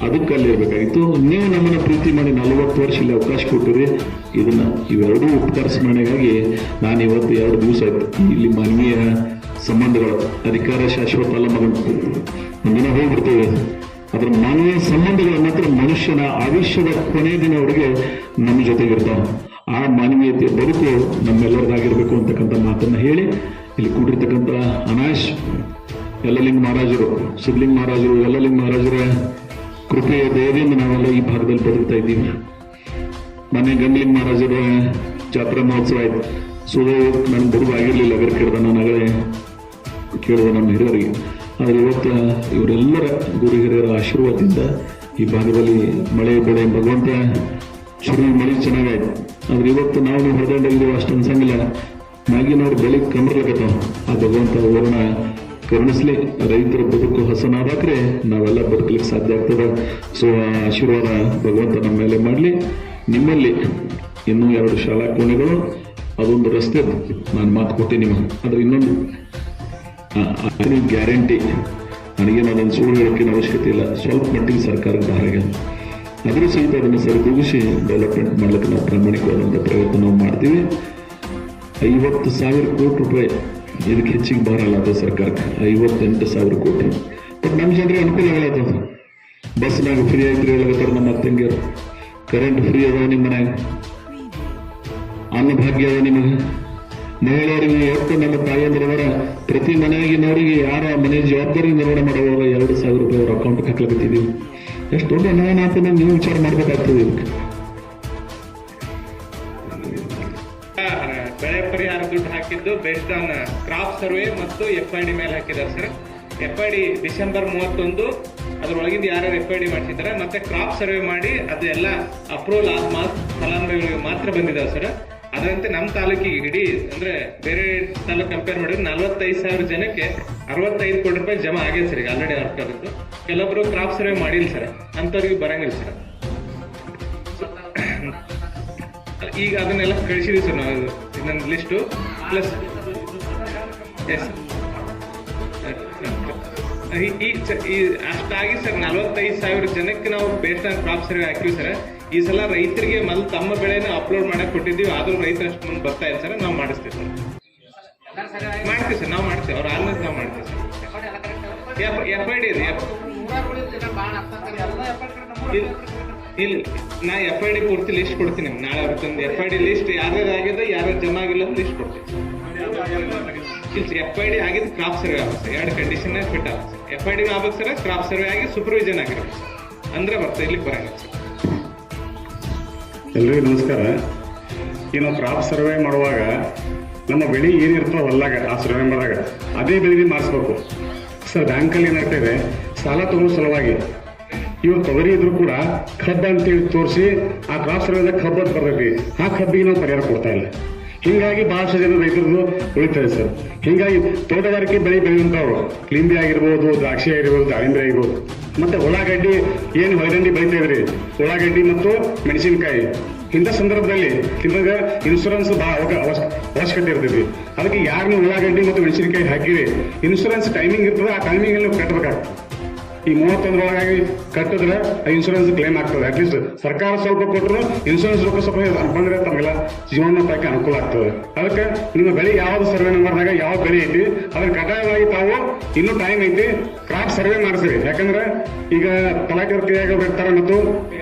ಅದಕ್ಕೆ ಅಲ್ಲಿ ಇರಬೇಕಾಗಿತ್ತು. ನೀವು ನಮ್ಮನ್ನ ಪ್ರೀತಿ ಮಾಡಿ 40 ವರ್ಷ ಇಲ್ಲಿ ಅವಕಾಶ ಕೊಟ್ಟಿರಿ. ಇದನ್ನ ಇವೆರಡೂ ಉಪಕಾರ ಸ್ಮರಣೆಗಾಗಿ ನಾನು ಇವತ್ತು 2 ದಿವಸ ಆಯ್ತು ಇಲ್ಲಿ ಮಾನವೀಯ ಸಂಬಂಧಗಳು ಅಧಿಕಾರ ಶಾಶ್ವತ ಅಲ್ಲ ಮಗನ ಒಂದಿನ ಹೋಗ್ಬಿಡ್ತೇವೆ. ಅದ್ರ ಮಾನವೀಯ ಸಂಬಂಧಗಳ ಮಾತ್ರ ಮನುಷ್ಯನ ಆಯುಷ್ಯದ ಕೊನೆಯ ದಿನವರೆಗೆ ನಮ್ಮ ಜೊತೆಗೆ ಇರ್ತಾವೆ. ಆ ಮಾನವೀಯತೆಯ ಬದುಕು ನಮ್ಮೆಲ್ಲರದಾಗಿರ್ಬೇಕು ಅಂತಕ್ಕಂಥ ಮಾತನ್ನ ಹೇಳಿ ಇಲ್ಲಿ ಕೂಡಿರ್ತಕ್ಕಂಥ ಅನಾಶ್ ಯಲ್ಲಲಿಂಗ ಮಹಾರಾಜರು, ಸಿದ್ಧಲಿಂಗ ಮಹಾರಾಜರು, ಯಲ್ಲಲಿಂಗ ಮಹಾರಾಜರ ಕೃಪೆಯ ದಯದಿಂದ ನಾವೆಲ್ಲ ಈ ಭಾಗದಲ್ಲಿ ಬದುಕ್ತಾ ಇದ್ದೀವಿ. ಮೊನ್ನೆ ಗಂಗಲಿಂಗ ಮಹಾರಾಜರ ಜಾತ್ರಾ ಮಹೋತ್ಸವ ಆಯ್ತು. ಸೊ ನನಗೆ ಬರೋದು ಆಗಿರಲಿಲ್ಲ ಅಗರ್ ಕೇಳಿದ ನನಗೆ ಕೇಳಿದೆ ನಮ್ಮ ಹಿರಿಯರಿಗೆ. ಆದರೆ ಇವತ್ತು ಇವರೆಲ್ಲರ ಗುರು ಹಿರಿಯರ ಆಶೀರ್ವಾದದಿಂದ ಈ ಭಾಗದಲ್ಲಿ ಮಳೆ ಬೆಳೆ ಭಗವಂತ ಶುರು ಮಳೆ ಚೆನ್ನಾಗಾಯ್ತು. ಆದ್ರೆ ಇವತ್ತು ನಾವು ಹೊರದಂಡಿದ್ದೀವಿ ಅಷ್ಟು ಅನ್ಸಂಗಿಲ್ಲ. ಮ್ಯಾಗಿನವ್ರು ಬೆಲೆ ಕಮ್ಮರ್ಲಕತ್ತಾವ. ಆ ಭಗವಂತ ಅವ್ರನ್ನ ಕರುಣಿಸ್ಲಿ, ರೈತರ ಬದುಕು ಹಸನಾದಾಕ್ರೆ ನಾವೆಲ್ಲ ಬದುಕಲಿಕ್ಕೆ ಸಾಧ್ಯ ಆಗ್ತದೆ. ಸೊ ಆ ಆಶೀರ್ವಾದ ಭಗವಂತ ನಮ್ಮ ಮೇಲೆ ಮಾಡಲಿ. ನಿಮ್ಮಲ್ಲಿ ಇನ್ನೂ 2 ಶಾಲಾ ಕೋಣೆಗಳು, ಅದೊಂದು ರಸ್ತೆ ನಾನು ಮಾತು ಕೊಟ್ಟೆ ನಿಮಗೆ. ಆದ್ರೆ ಇನ್ನೊಂದು ಗ್ಯಾರಂಟಿ, ನನಗೇನು ಅದನ್ನು ಸುಳ್ಳು ಹೇಳೋಕ್ಕಿನ ಅವಶ್ಯಕತೆ ಇಲ್ಲ. ಸ್ವಲ್ಪ ಮಟ್ಟಿಗೆ ಸರ್ಕಾರದ ಭಾಗ ಅದರ ಸಹಿತ ಅದನ್ನು ಸರಿದೂಗಿಸಿ ಡೆವಲಪ್ಮೆಂಟ್ ಮಾಡ್ಲಿಕ್ಕೆ ನಾವು ಪ್ರಾಮಾಣಿಕವಾದಂಥ ಪ್ರಯತ್ನ ನಾವು ಮಾಡ್ತೀವಿ. 50,000 ಕೋಟಿ ರೂಪಾಯಿ ಇದಕ್ಕೆ ಹೆಚ್ಚಿಗೆ ಬರಲ್ಲ ಅದು ಸರ್ಕಾರಕ್ಕೆ, 58,000 ಕೋಟಿ. ಬಟ್ ನಮ್ಮ ಜನರಿಗೆ ಅನುಕೂಲ ಆಗತ್ತದ. ಬಸ್ನಾಗ ಫ್ರೀ ಆಯ್ತು ಹೇಳಕತ್ತಾರ ನಮ್ಮ ತಂಗಿಯರು. ಕರೆಂಟ್ ಫ್ರೀ ಅದಾವ ನಿಮ್ಮ ಮನ್ಯಾಗ, ಅನ್ನಭಾಗ್ಯ ಅದ ನಿಮಗೆ. ಮಹಿಳೆಯರಿಗೆ ಒಟ್ಟು ನಮ್ಮ ತಾಯಿಯಂದ್ರವರ ಪ್ರತಿ ಮನೆಯಾಗಿನವರಿಗೆ ಯಾರ ಮನೆ ಜವಾಬ್ದಾರಿ ನಿರ್ವಹಣೆ ಮಾಡುವಾಗ 2,000 ರೂಪಾಯಿ ಅವ್ರ ಅಕೌಂಟ್ಗೆ ಹಾಕ್ಲಕತ್ತಿದ್ದೀವಿ. ಎಷ್ಟು ದೊಡ್ಡ ಅನುದಾನ ಅಂತ ನೀವು ವಿಚಾರ ಮಾಡ್ಬೇಕಾಗ್ತದೆ. ಇದಕ್ಕೆ ಬೆಳೆ ಪರಿಹಾರ ದುಡ್ಡು ಹಾಕಿದ್ದು ಬೇಸ್ಡ್ ಆನ್ ಕ್ರಾಪ್ ಸರ್ವೆ ಮತ್ತು FID ಮೇಲೆ ಹಾಕಿದ್ದಾರೆ ಸರ್. FID ಡಿಸೆಂಬರ್ 31 ಅದರೊಳಗಿಂದ ಯಾರ್ಯಾರು FID ಮಾಡಿಸಿದ್ದಾರೆ ಮತ್ತೆ ಕ್ರಾಪ್ ಸರ್ವೆ ಮಾಡಿ ಅದು ಎಲ್ಲ ಅಪ್ರೂವಲ್ ಆದ ಫಲಾನುಭವಿಗಳಿಗೆ ಮಾತ್ರ ಬಂದಿದ್ದಾವೆ ಸರ್. ಅದರಂತೆ ನಮ್ಮ ತಾಲೂಕಿಗೆ ಇಡೀ ಅಂದ್ರೆ ಬೇರೆ ತಾಲೂಕು ಕಂಪೇರ್ ಮಾಡಿದ್ರೆ 45,000 ಜನಕ್ಕೆ 65 ಕೋಟಿ ರೂಪಾಯಿ ಜಮಾ ಆಗಿದೆ ಸರ್. ಈಗ ಆಲ್ರೆಡಿ ಹೊರಟದ್ದು. ಕೆಲವೊಬ್ರು ಕ್ರಾಪ್ ಸರ್ವೆ ಮಾಡಿಲ್ಲ ಸರ್, ಅಂತವ್ರಿಗೆ ಬರಂಗಿಲ್ಲ ಸರ್. ಈಗ ಅದನ್ನೆಲ್ಲ ಕಳಿಸಿದ್ವಿ ಸರ್ ನಾವು ಇನ್ನೊಂದು ಲಿಸ್ಟು ಪ್ಲಸ್ ಎಸ್ ಅಷ್ಟಾಗಿ ಸರ್ 45,000 ಜನಕ್ಕೆ ನಾವು ಬೇಸ್ಡ್ ಆನ್ ಕ್ರಾಪ್ ಸರ್ವೆ ಹಾಕಿವಿ ಸರ್. ಈ ಸಲ ರೈತರಿಗೆ ಮೊದಲು ತಮ್ಮ ಬೆಳೆನ ಅಪ್ಲೋಡ್ ಮಾಡಕ್ ಕೊಟ್ಟಿದ್ದೀವಿ, ಆದ್ರೂ ರೈತರು ಅಷ್ಟು ಮುಂದೆ ಬರ್ತಾ ಇಲ್ಲ ಸರ್. ನಾವು ಮಾಡಿಸ್ತೀವಿ ಸರ್, ಮಾಡ್ತೀವಿ ಸರ್, ನಾವು ಮಾಡ್ತೀವಿ. ಅವ್ರ ಆಲ್ಮೋಸ್ಟ್ ನಾವು ಮಾಡ್ತೀವಿ ಸರ್. FID ಇದೆ ಇಲ್ಲ, ನಾ FID ಪೂರ್ತಿ ಲಿಸ್ಟ್ ಕೊಡ್ತೀನಿ ನಿಮ್ಗೆ ನಾಳೆ. ಅವ್ರದ್ದು FID ಲಿಸ್ಟ್ ಯಾರ್ಯಾರು ಆಗಿದೆ ಯಾರ್ಯಾರು ಜಮಾ ಆಗಿಲ್ಲ ಅಂತ ಲಿಸ್ಟ್ ಕೊಡ್ತೀನಿ. FID ಆಗಿದ್ದು ಕ್ರಾಪ್ ಸರ್ವೆ ಆಗುತ್ತೆ ಸರ್. 2 ಕಂಡೀಷನ್ ಫಿಟ್ ಆಗುತ್ತೆ ಸರ್. FID ಆಗ್ಬೇಕು ಸರ್, ಕ್ರಾಪ್ ಸರ್ವೆ ಆಗಿ ಸೂಪರ್ವಿಷನ್ ಆಗಿರುತ್ತೆ ಸರ್. ಅಂದ್ರೆ ಬರ್ತದೆ, ಇಲ್ಲಿಗೆ ಬರಂಗಿಲ್ಲ ಸರ್. ಎಲ್ರಿಗೂ ನಮಸ್ಕಾರ. ಈ ನಾವು ಕ್ರಾಪ್ ಸರ್ವೆ ಮಾಡುವಾಗ ನಮ್ಮ ಬೆಳೆ ಏನಿರ್ತಾವ ಹೊಲ್ದಾಗ ಆ ಸರ್ವೆ ಮಾಡಿದಾಗ ಅದೇ ಬೆಳೆಗೆ ಮಾಡಿಸ್ಬೇಕು ಸರ್. ಬ್ಯಾಂಕಲ್ಲಿ ಏನಾಗ್ತಾಯಿದೆ, ಸಾಲ ತಗೊಳ್ಳೋ ಸಲುವಾಗಿ ಇವಾಗ ತೊಗರಿ ಇದ್ರು ಕೂಡ ಕಬ್ಬ ಅಂತೇಳಿ ತೋರಿಸಿ ಆ ಕ್ರಾಪ್ ಸರ್ವೆದಾಗ ಕಬ್ಬ ಅಂತ ಬರ್ತೈತಿ, ಆ ಕಬ್ಬಿಗೆ ನಾವು ಪರಿಹಾರ ಕೊಡ್ತಾ ಇಲ್ಲ. ಹಿಂಗಾಗಿ ಬಹಳಷ್ಟು ಜನ ರೈತರದು ಉಳಿತಾರೆ ಸರ್. ಹಿಂಗಾಗಿ ತೋಟಗಾರಿಕೆ ಬೆಳೆ ಬೆಳೆಯುವಂಥವ್ರು ಲಿಂಬೆ ಆಗಿರ್ಬೋದು, ದ್ರಾಕ್ಷಿ ಆಗಿರ್ಬೋದು, ದಾಳಿಂಬೆ ಆಗಿರ್ಬೋದು, ಮತ್ತೆ ಉಳ್ಳಾಗಡ್ಡಿ ಏನು ಹೊಳದಂಡಿ ಬೆಳಿತಾ ಇದ್ರಿ, ಉಳ್ಳಾಗಡ್ಡಿ ಮತ್ತು ಮೆಣಸಿನಕಾಯಿ, ಇಂಥ ಸಂದರ್ಭದಲ್ಲಿ ನಿಮಗೆ ಇನ್ಶೂರೆನ್ಸ್ ಭಾಳ ಅವಶ್ಯಕತೆ ಇರ್ತೈತಿ. ಅದಕ್ಕೆ ಯಾರನ್ನ ಉಳ್ಳಾಗಡ್ಡಿ ಮತ್ತು ಮೆಣಸಿನಕಾಯಿ ಹಾಕಿರಿ, ಇನ್ಶೂರೆನ್ಸ್ ಟೈಮಿಂಗ್ ಇರ್ತದೆ, ಆ ಟೈಮಿಂಗಲ್ಲಿ ನೀವು ಕಟ್ಟಬೇಕಾಗ್ತದೆ. ಈ 31 ಕಟ್ಟಿದ್ರೆ ಇನ್ಶೂರೆನ್ಸ್ ಕ್ಲೇಮ್ ಆಗ್ತದೆ. ಅಟ್ಲೀಸ್ಟ್ ಸರ್ಕಾರ ಸ್ವಲ್ಪ ಕೊಟ್ಟರು ಇನ್ಶೂರೆನ್ಸ್ ರೊಕ್ಕ ಸ್ವಲ್ಪ ಬಂದ್ರೆ ತಮಗೆಲ್ಲ ಜೀವನೋಪಾಯಕ್ಕೆ ಅನುಕೂಲ ಆಗ್ತದೆ. ಅದಕ್ಕೆ ನಿಮ್ಮ ಬೆಳೆ ಯಾವ್ದು ಸರ್ವೆ ನಂಬರ್ನಾಗ ಯಾವ ಬೆಳೆ ಐತಿ ಅದನ್ನ ಕಡ್ಡಾಯವಾಗಿ ತಾವು ಇನ್ನೂ ಟೈಮ್ ಐತಿ ಕ್ರಾಪ್ ಸರ್ವೆ ಮಾಡಿಸ್ರಿ. ಯಾಕಂದ್ರೆ ಈಗ ತಲಾಟೆ ಕೈಯಾಗ ಬರ್ತಾರೆ ಮತ್ತು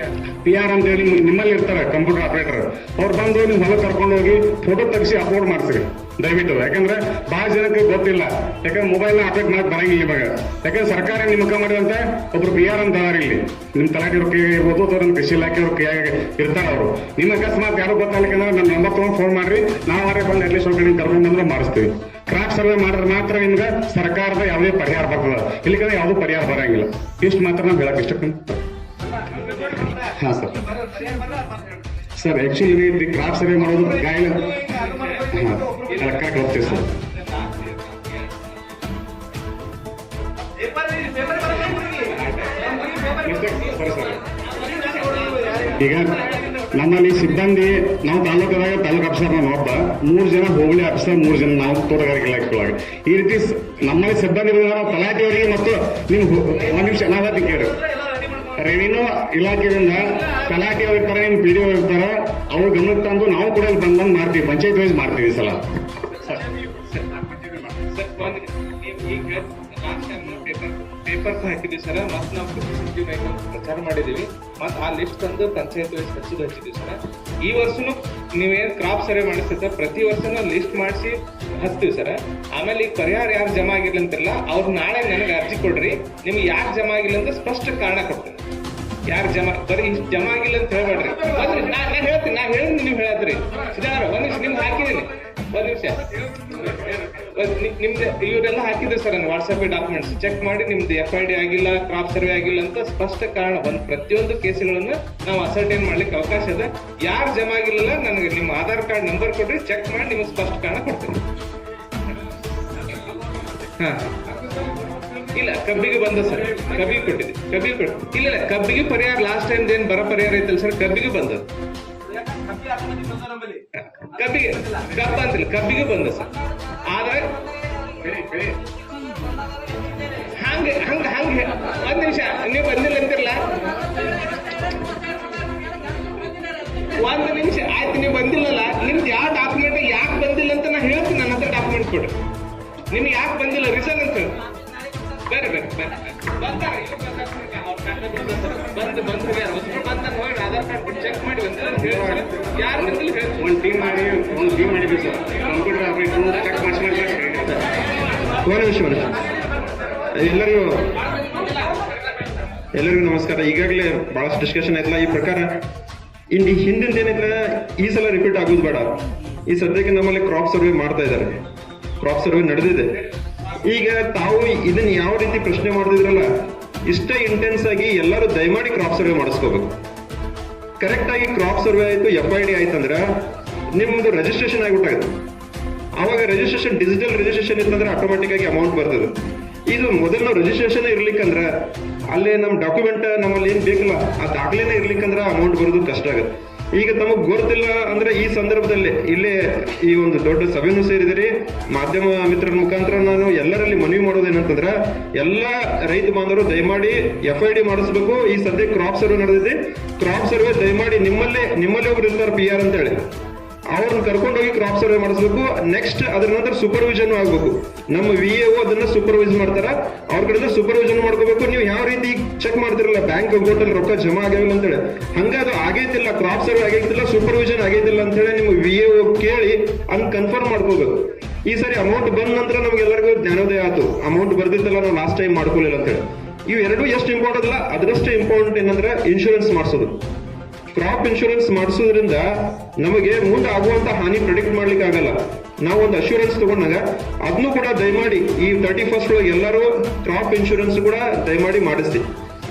PR ಅಂತ ಹೇಳಿ ನಿಮ್ಮಲ್ಲಿ ಇರ್ತಾರೆ ಕಂಪ್ಯೂಟರ್ ಆಪರೇಟರ್, ಅವ್ರು ಬಂದು ನೀವು ಹೊಲ ಕರ್ಕೊಂಡು ಹೋಗಿ ಫೋಟೋ ತೆಗಿಸಿ ಅಪ್ಲೋಡ್ ಮಾಡಿಸ್ರಿ ದಯವಿಟ್ಟು. ಯಾಕಂದ್ರೆ ಬಹಳ ಜನಕ್ಕೆ ಗೊತ್ತಿಲ್ಲ, ಯಾಕಂದ್ರೆ ಮೊಬೈಲ್ನ ಅಪ್ಡೇಟ್ ಮಾಡಕ್ ಬರಂಗಿಲ್ಲ ಇವಾಗ. ಯಾಕಂದ್ರೆ ಸರ್ಕಾರ ನೇಮಕ ಮಾಡಿದಂತೆ ಒಬ್ರು PR ಅಂತ ಇಲ್ಲಿ ನಿಮ್ ತಲಾಟೆ ಕೈ ಇರ್ಬೋದು ಅಥವಾ ನಮ್ಮ ಕೃಷಿ ಇಲಾಖೆ ಅವ್ರ ಕೈಯಾಗ ಇರ್ತಾರ. ಅವರು ನಿಮ್ಮ ಅಕಸ್ಮಾತ್ ಯಾರು ಗೊತ್ತಾಗಲಿಕ್ಕಂದ್ರೆ ನನ್ನ ನಂಬರ್ ತಗೊಂಡು ಫೋನ್ ಮಾಡ್ರಿ, ನಾವು ಅವರೇ ಬಂದು ಅಟ್ಲೀಸ್ಟ್ ಒಂದು ಕರ್ಕೊಂಡು ಬಂದ್ರೆ ಮಾಡಿಸ್ತೀವಿ. ಕ್ರಾಪ್ ಸರ್ವೆ ಮಾಡಿದ್ರೆ ಮಾತ್ರ ನಿಮ್ಗೆ ಸರ್ಕಾರದ ಯಾವುದೇ ಪರಿಹಾರ ಬರ್ತದ, ಇಲ್ಲಿಕಂದ್ರೆ ಯಾವುದೂ ಪರಿಹಾರ ಬರಂಗಿಲ್ಲ. ಇಷ್ಟು ಮಾತ್ರ ನಾವು ಹೇಳಕ್ ಇಷ್ಟಪಡ್ತೀನಿ. ಹಾಂ ಸರ್ ಆಕ್ಚುಲಿ ಕ್ರಾಪ್ ಸರ್ವೆ ಮಾಡೋದು ಗಾಯ ಕರೆಕ್ಟ್ ಹೋಗ್ತೀವಿ ಸರ್. ಈಗ ನಮ್ಮಲ್ಲಿ ಸಿಬ್ಬಂದಿ ನಾವು ತಾಲೂಕದಾಗ ತಾಲೂಕು ಆಫೀಸರ್ ನಾವು ಒಬ್ಬ 3 ಜನ ಹೋಬಳಿ ಆಫೀಸರ್, 3 ಜನ ನಾವು ತೋಟಗಾರಿಕೆ ಇಲಾಖೆಯೊಳಗೆ. ಈ ರೀತಿ ನಮ್ಮಲ್ಲಿ ಸಿಬ್ಬಂದಿ ತಲಾಟೆಯವರಿಗೆ ಮತ್ತು ನೀವು ಒಂದು ನಿಮಿಷ ನಾವು ಕೇಳಿ ರೆವಿನ್ಯೂ ಇಲಾಖೆಯಿಂದ ತಲಾಟೆಯವ್ರು ಇರ್ತಾರೆ, ನಿಮ್ಮ PDO ಇರ್ತಾರೆ, ಅವ್ರು ಗಮನಕ್ಕೆ ತಂದು ನಾವು ಕೂಡ ಇಲ್ಲಿ ಬಂದಂಗೆ ಮಾಡ್ತೀವಿ. ಪಂಚಾಯತ್ ವೈಸ್ ಮಾಡ್ತೀವಿ ಈ ಸಲ. ಪೇಪರ್ಸ್ ಹಾಕಿದ್ವಿ ಸರ್, ಮತ್ತೆ ನಾವು ಪ್ರಚಾರ ಮಾಡಿದೀವಿ, ಮತ್ತೆ ಆ ಲಿಸ್ಟ್ ತಂದು ಪಂಚಾಯತ್ ವೈಸ್ ಹಚ್ಚಿದ್ವಿ ಸರ್. ಈ ವರ್ಷನು ನೀವೇನು ಕ್ರಾಪ್ ಸರ್ವೆ ಮಾಡಿಸ್ತೀರ ಪ್ರತಿ ವರ್ಷನೂ ಲಿಸ್ಟ್ ಮಾಡಿಸಿ ಹಚ್ತೀವಿ ಸರ್. ಆಮೇಲೆ ಈಗ ಪರಿಹಾರ ಯಾರು ಜಮಾ ಆಗಿಲ್ಲ ಅಂತಿರಲ್ಲ ಅವ್ರು ನಾಳೆ ನನಗೆ ಅರ್ಜಿ ಕೊಡ್ರಿ, ನಿಮ್ಗೆ ಯಾರು ಜಮಾ ಆಗಿಲ್ಲ ಅಂತ ಸ್ಪಷ್ಟ ಕಾರಣ ಕೊಡ್ತೀನಿ. ಯಾರು ಬರೀ ಇಷ್ಟು ಜಮಾ ಆಗಿಲ್ಲ ಅಂತ ಹೇಳ್ಬೇಡ್ರಿ. ನಾನು ಹೇಳ್ತೀನಿ, ನೀವು ಹೇಳತ್ರಿ ಸಿದ್ಧಾರ ಒಂದಿಷ್ಟು ನಿಮ್ಗೆ ಹಾಕಿದೀನಿ ಒಂದ್ ನಿಮಿಷ ನಿಮ್ದು ಇವರೆಲ್ಲ ಹಾಕಿದ್ರು ಸರ್ ನಾನು ವಾಟ್ಸಪ್ ಡಾಕ್ಯುಮೆಂಟ್ಸ್ ಚೆಕ್ ಮಾಡಿ ನಿಮ್ದು FID ಆಗಿಲ್ಲ, ಕ್ರಾಪ್ ಸರ್ವೆ ಆಗಿಲ್ಲ ಅಂತ ಸ್ಪಷ್ಟ ಕಾರಣ ಪ್ರತಿಯೊಂದು ಕೇಸುಗಳನ್ನು ನಾವು ಅಸರ್ಟೈನ್ ಮಾಡ್ಲಿಕ್ಕೆ ಅವಕಾಶ ಇದೆ. ಯಾರು ಜಮಾ ಆಗಿಲ್ಲ ನನಗೆ ನಿಮ್ಮ ಆಧಾರ್ ಕಾರ್ಡ್ ನಂಬರ್ ಕೊಡ್ರಿ, ಚೆಕ್ ಮಾಡಿ ನಿಮ್ಗೆ ಸ್ಪಷ್ಟ ಕಾರಣ ಕೊಡ್ತೀನಿ. ಹಾ ಇಲ್ಲ ಕಬ್ಬಿಗೆ ಬಂದ ಸರ್, ಕಬ್ಬಿಗೆ ಕೊಟ್ಟಿದ್ದೆ, ಕಬ್ಬಿಗೆ ಕೊಟ್ಟು ಇಲ್ಲ ಕಬ್ಬಿಗೆ ಪರಿಹಾರ ಲಾಸ್ಟ್ ಟೈಮ್ ಏನ್ ಬರ ಪರಿಹಾರ ಐತಲ್ಲ ಸರ್, ಕಬ್ಬಿಗೆ ಬಂದದ್ದು. ಕಬ್ಬಿಗೆ ಕಬ್ಬ ಅಂತಿಲ್ಲ, ಕಬ್ಬಿಗೆ ಬಂದ ಸರ್. ಆದ್ರೆ ಹಂಗೆ ಹಂಗ ಹಂಗೆ ಒಂದ್ ನಿಮಿಷ ನೀವು ಬಂದಿಲ್ಲ ಅಂತಿರಲ್ಲ, ಒಂದು ನಿಮಿಷ ಆಯ್ತು, ನೀವು ಬಂದಿಲ್ಲಲ್ಲ, ನಿಮ್ದು ಯಾವ ಡಾಕ್ಯುಮೆಂಟ್ ಯಾಕೆ ಬಂದಿಲ್ಲ ಅಂತ ನಾ ಹೇಳ್ತೀನಿ. ನನ್ನ ಹತ್ರ ಡಾಕ್ಯುಮೆಂಟ್ ಕೊಡ್ರಿ, ನಿಮ್ಗೆ ಯಾಕೆ ಬಂದಿಲ್ಲ ರೀಸನ್ ಅಂತ ಹೇಳಿ. ಬೇರೆ ಬೇರೆ ಬಂದು ನೋಡಿ ಆಧಾರ್ ಕಾರ್ಡ್ ಕೊಟ್ಟು ಚೆಕ್ ಮಾಡಿ ಬಂದಿಲ್ಲ ಯಾರು ಬಂದಿಲ್ಲ ಹೇಳಿ. ಒಂದು ಟೀಮ್ ಮಾಡಿದ್ವಿ ಸರ್, ಕಂಪ್ಯೂಟರ್ ಆಪರೇಟರ್ ಚೆಕ್ ಮಾಡಿಸಿ ಎಲ್ಲರಿಗೂ ನಮಸ್ಕಾರ. ಈಗಾಗಲೇ ಬಹಳಷ್ಟು ಡಿಸ್ಕಷನ್ ಆಯ್ತಲ್ಲ. ಈ ಪ್ರಕಾರ ಹಿಂದಿನ ಏನೈತಲ್ಲ, ಈ ಸಲ ರಿಪೀಟ್ ಆಗೋದು ಬೇಡ. ಈ ಸದ್ಯಕ್ಕೆ ನಮ್ಮಲ್ಲಿ ಕ್ರಾಪ್ ಸರ್ವೆ ಮಾಡ್ತಾ ಇದ್ದಾರೆ, ಕ್ರಾಪ್ ಸರ್ವೆ ನಡೆದಿದೆ. ಈಗ ತಾವು ಇದನ್ನ ಯಾವ ರೀತಿ ಪ್ರಶ್ನೆ ಮಾಡ್ತಿದ್ರಲ್ಲ, ಇಷ್ಟ ಇಂಟೆನ್ಸ್ ಆಗಿ ಎಲ್ಲರೂ ದಯಮಾಡಿ ಕ್ರಾಪ್ ಸರ್ವೆ ಮಾಡಿಸ್ಕೋಬೇಕು. ಕರೆಕ್ಟ್ ಆಗಿ ಕ್ರಾಪ್ ಸರ್ವೆ ಆಯ್ತು, FID ಆಯ್ತಂದ್ರ ನಿಮ್ದು ರಿಜಿಸ್ಟ್ರೇಷನ್ ಆಗಿಬಿಟ್ಟಾಗುತ್ತೆ. ಅವಾಗ ರಿಜಿಸ್ಟ್ರೇಷನ್ ಡಿಜಿಟಲ್ ರಿಜಿಸ್ಟ್ರೇಷನ್ ಇತ್ತಂದ್ರೆ ಆಟೋಮೆಟಿಕ್ ಆಗಿ ಅಮೌಂಟ್ ಬರ್ತದೆ. ಇದು ಮೊದಲು ನಾವು ರಿಜಿಸ್ಟ್ರೇಷನ್ ಇರ್ಲಿಕ್ಕಂದ್ರ ಅಲ್ಲೇ ನಮ್ಮ ಡಾಕ್ಯುಮೆಂಟ್ ನಮ್ಮಲ್ಲಿ ಏನ್ ಬೇಕಲ್ಲ ಆ ದಾಖಲೆನೇ ಇರ್ಲಿಕ್ಕಂದ್ರ ಅಮೌಂಟ್ ಬರೋದು ಕಷ್ಟ ಆಗುತ್ತೆ. ಈಗ ತಮಗ್ ಗೊತ್ತಿಲ್ಲ ಅಂದ್ರೆ ಈ ಸಂದರ್ಭದಲ್ಲಿ ಇಲ್ಲೇ ಈ ಒಂದು ದೊಡ್ಡ ಸಭೆನೂ ಸೇರಿದಿರಿ, ಮಾಧ್ಯಮ ಮಿತ್ರರ ಮುಖಾಂತರ ನಾನು ಎಲ್ಲರಲ್ಲಿ ಮನವಿ ಮಾಡೋದೇನಂತಂದ್ರ ಎಲ್ಲಾ ರೈತ ಬಾಂಧವರು ದಯಮಾಡಿ FID ಮಾಡಿಸ್ಬೇಕು. ಈ ಸದ್ಯ ಕ್ರಾಪ್ ಸರ್ವೆ ನಡೆದಿದೆ, ಕ್ರಾಪ್ ಸರ್ವೆ ದಯಮಾಡಿ ನಿಮ್ಮಲ್ಲೇ ಒಬ್ರು ಇರ್ತಾರೆ PR ಅಂತ ಹೇಳಿ, ಅವ್ರನ್ನ ಕರ್ಕೊಂಡೋಗಿ ಕ್ರಾಪ್ ಸರ್ವೆ ಮಾಡಿಸ್ಬೇಕು. ನೆಕ್ಸ್ಟ್ ಅದ್ರ ನಂತರ ಸೂಪರ್ವಿಷನ್ ಆಗ್ಬೇಕು. ನಮ್ಮ VAO ಅದನ್ನ ಸೂಪರ್ವೈಸ್ ಮಾಡ್ತಾರ, ಅವ್ರ ಕಡೆಯಿಂದ ಸೂಪರ್ವಿಷನ್ ಮಾಡ್ಕೋಬೇಕು. ನೀವು ಯಾವ ರೀತಿ ಚೆಕ್ ಮಾಡ್ತಿರಲ್ಲ ಬ್ಯಾಂಕ್ ಅಕೌಂಟಲ್ಲಿ ರೊಕ್ಕ ಜಮಾ ಆಗಿಲ್ಲ ಅಂತೇಳಿ, ಹಂಗ ಅದು ಆಗೈತಿಲ್ಲ, ಕ್ರಾಪ್ ಸರ್ವೆ ಆಗೈತಿಲ್ಲ, ಸೂಪರ್ವಿಷನ್ ಆಗೈತಿಲ್ಲ ಅಂತೇಳಿ ನಿಮ್ಮ VAO ಕೇಳಿ ಹಂಗ್ ಕನ್ಫರ್ಮ್ ಮಾಡ್ಕೋಬೇಕು. ಈ ಸರಿ ಅಮೌಂಟ್ ಬಂದ ನಂತರ ನಮ್ಗೆಲ್ಲರಿಗೂ ಜ್ಞಾನೋದಯ ಆಯ್ತು, ಅಮೌಂಟ್ ಬರ್ದಿತ್ತಲ್ಲ ನಾವು ಲಾಸ್ಟ್ ಟೈಮ್ ಮಾಡ್ಕೊಳ್ಳಿಲ್ಲ ಅಂತೇಳಿ. ಇವೆರಡು ಎಷ್ಟು ಇಂಪಾರ್ಟೆಂಟ್ ಅಲ್ಲ, ಅದರಷ್ಟು ಇಂಪಾರ್ಟೆಂಟ್ ಏನಂದ್ರೆ ಇನ್ಶೂರೆನ್ಸ್ ಮಾಡಿಸೋದು. ಕ್ರಾಪ್ ಇನ್ಶೂರೆನ್ಸ್ ಮಾಡಿಸೋದ್ರಿಂದ ನಮಗೆ ಮುಂದೆ ಆಗುವಂತ ಹಾನಿ ಪ್ರೆಡಿಕ್ಟ್ ಮಾಡ್ಲಿಕ್ಕೆ ಆಗಲ್ಲ. ನಾವು ಒಂದು ಅಶ್ಯೂರೆನ್ಸ್ ತಗೊಂಡಾಗ ಅದನ್ನು ಕೂಡ ದಯಮಾಡಿ ಈ 31st ಒಳಗೆ ಎಲ್ಲರೂ ಕ್ರಾಪ್ ಇನ್ಶೂರೆನ್ಸ್ ಕೂಡ ದಯಮಾಡಿ ಮಾಡಿಸ್ತೀವಿ.